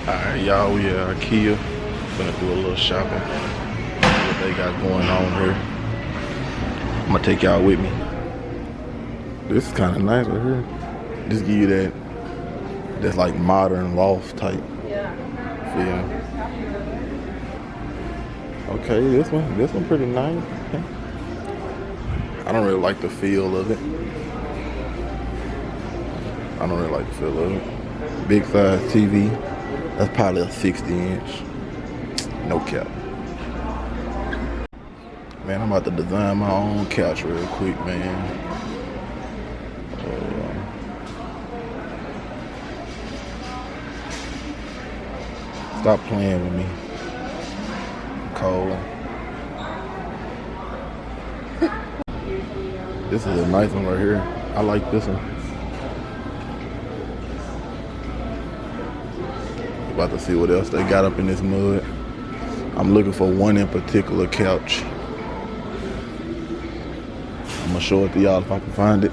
Alright, y'all, we at IKEA. Gonna do a little shopping. See what they got going on here. I'm gonna take y'all with me. This is kind of nice right here. Just give you that's like modern loft type feel. Okay, this one pretty nice. I don't really like the feel of it. Big size TV. That's probably a 60-inch. No cap. Man, I'm about to design my own couch real quick, man. Stop playing with me. Cold. This is a nice one right here. I like this one. About to see what else they got up in this mud. I'm looking for one in particular couch. I'm gonna show it to y'all if I can find it.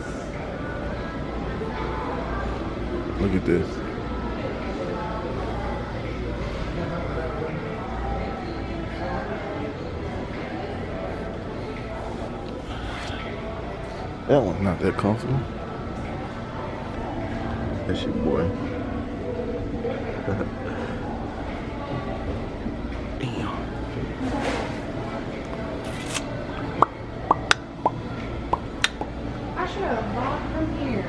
Look at this. That one's not that comfortable. That's your boy. I should have bought from here.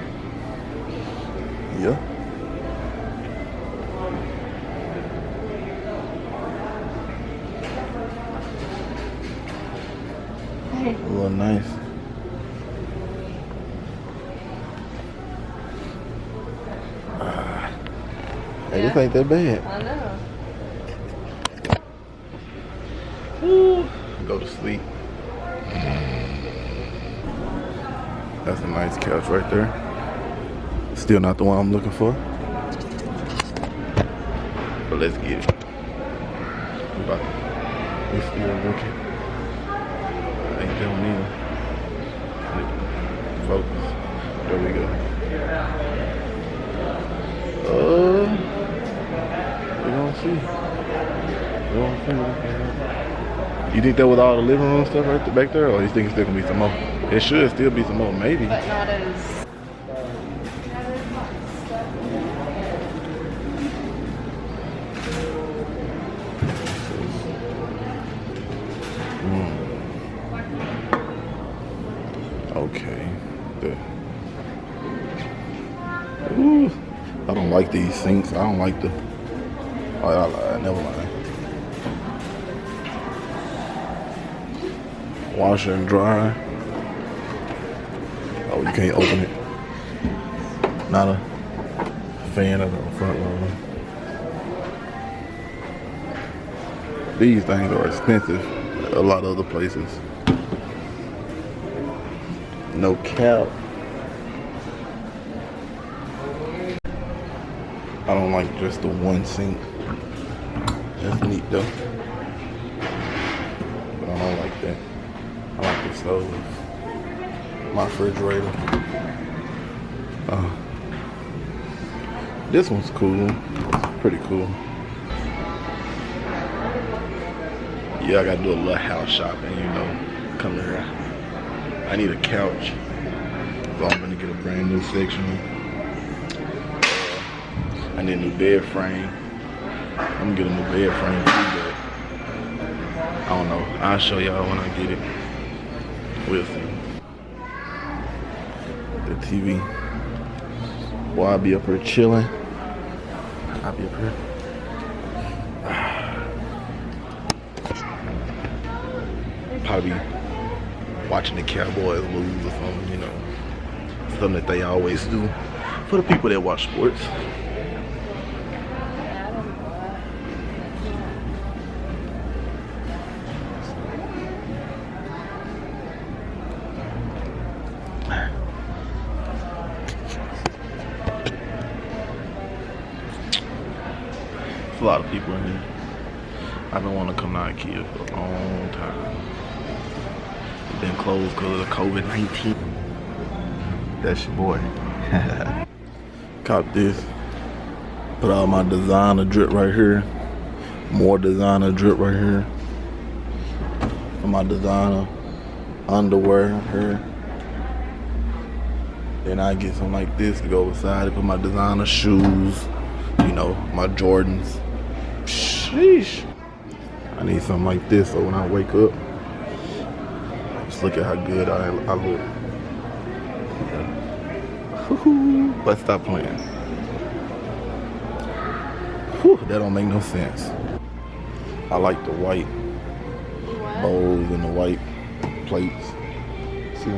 Yeah. Hey. A little nice. Hey, this ain't that bad. I know. Woo. Go to sleep. That's a nice couch right there. Still not the one I'm looking for. But let's get it. We're still looking. I ain't that one either. Focus. There we go. We're gonna see. You think that was all the living room stuff right back there, or you think it's still gonna be some more? It should still be some more, maybe. But not as... Okay. Ooh. I don't like these sinks. I don't like the... Oh, I lied. Never mind. Washer and dryer. Oh, you can't open it. Not a fan of the front loader. These things are expensive a lot of other places. No cap. I don't like just the one sink. That's neat though. But I don't like that. I like the stove. My refrigerator. This one's cool. Pretty cool. Yeah, I gotta do a little house shopping, you know. Come here. I need a couch. So I'm gonna get a brand new section. I need a new bed frame. I'm gonna get a new bed frame too, but I don't know. I'll show y'all when I get it. We'll see. The TV. Boy, I'll be up here chilling. I'll be up here. Probably watching the Cowboys lose or something, you know. Something that they always do for the people that watch sports. There's a lot of people in here. I've been wanting to come to IKEA for a long time. It's been closed because of the COVID-19. That's your boy. Caught this Put all my designer drip right here. More designer drip right here. For my designer underwear here. Then I get something like this to go beside it. Put my designer shoes. You know, my Jordans. Sheesh. I need something like this so when I wake up, just look at how good I look. Let's stop playing. Whew, that don't make no sense. I like the white bowls and the white plates. See?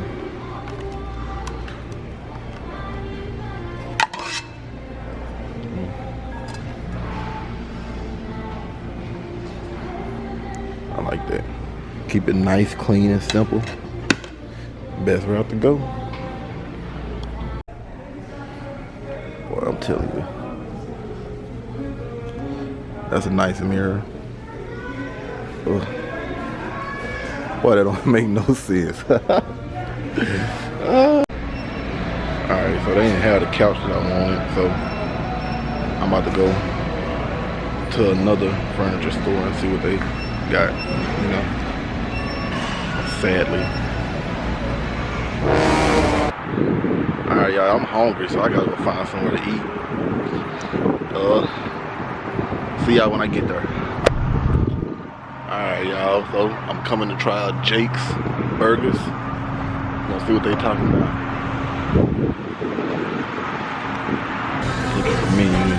I like that. Keep it nice, clean, and simple. Best route to go. Boy, I'm telling you. That's a nice mirror. Ugh. Boy, that don't make no sense. Alright, so they didn't have the couch that I wanted, so I'm about to go to another furniture store and see what they got, you know, sadly. Alright, y'all, I'm hungry, so I gotta go find somewhere to eat. See y'all when I get there. Alright, y'all, so I'm coming to try out Jake's Burgers. Gonna see what they talking about. Look at the menu.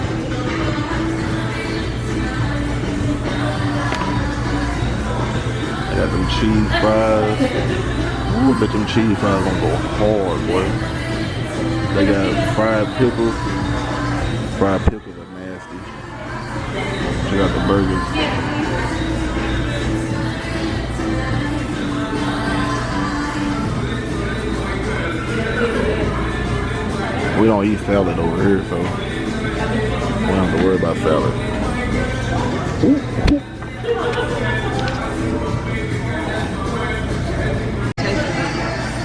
Got them cheese fries. Ooh, I bet them cheese fries gonna go hard, boy. They got fried pickles. Fried pickles are nasty. Check out the burgers. We don't eat salad over here, so we don't have to worry about salad. Ooh.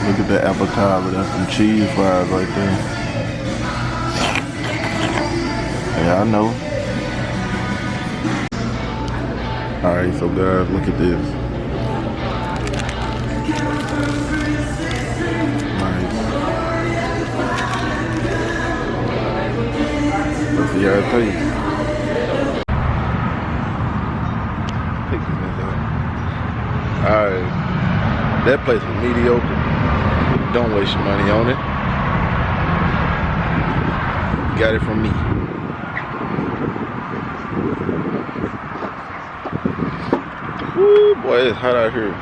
Look at that appetizer. That's some cheese fries right there. Yeah, I know. Alright, so guys, look at this. Nice. Let's see how it tastes. Alright. That place was mediocre. Don't waste your money on it. Got it from me. Woo, boy, it's hot out here.